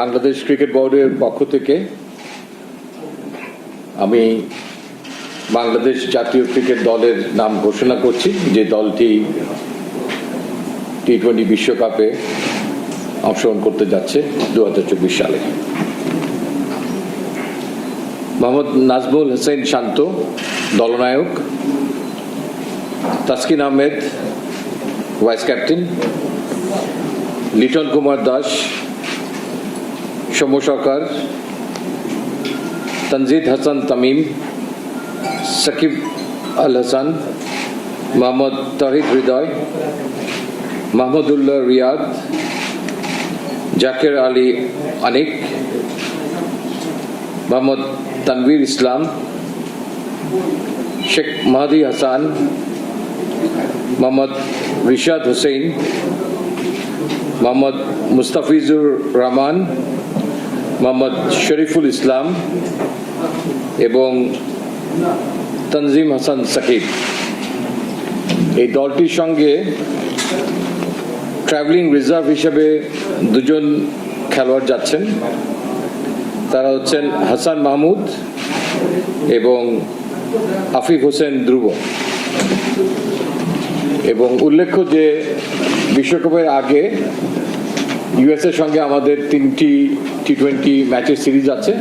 Bangladesh cricket বোর্ডের পক্ষ থেকে আমি বাংলাদেশ জাতীয় ক্রিকেট দলের নাম ঘোষণা করছি, যে দলটি টি-20 বিশ্বকাপে অংশগ্রহণ করতে যাচ্ছে 2024 সালে। মোহাম্মদ নাজমুল হোসেন শান্ত দলনায়ক, তাসকিন আহমেদ ভাইস ক্যাপ্টেন, লিটন কুমার দাস, সৌম্য সরকার, তনজিদ হাসান তামিম, সাকিব আল হাসান, মোহাম্মদ তহিদ হৃদয়, মাহমুদুল্লাহ রিয়াদ, জাকের আলী আনিক, মোহাম্মদ তানভীর ইসলাম, শেখ মাহাদি হাসান, মোহাম্মদ রিশাদ হোসেন, মোহাম্মদ মুস্তাফিজুর রহমান, মোহাম্মদ শরীফুল ইসলাম এবং তনজিম হাসান সাকিব। এই দলটির সঙ্গে ট্রাভেলিং রিজার্ভ হিসেবে দুজন খেলোয়াড় যাচ্ছেন। তারা হচ্ছেন হাসান মাহমুদ এবং আফিফ হোসেন ধ্রুব। এবং উল্লেখ্য যে বিশ্বকাপের আগে ইউএসএর সঙ্গে আমাদের 3টি টি-20 ম্যাচের সিরিজ আছে।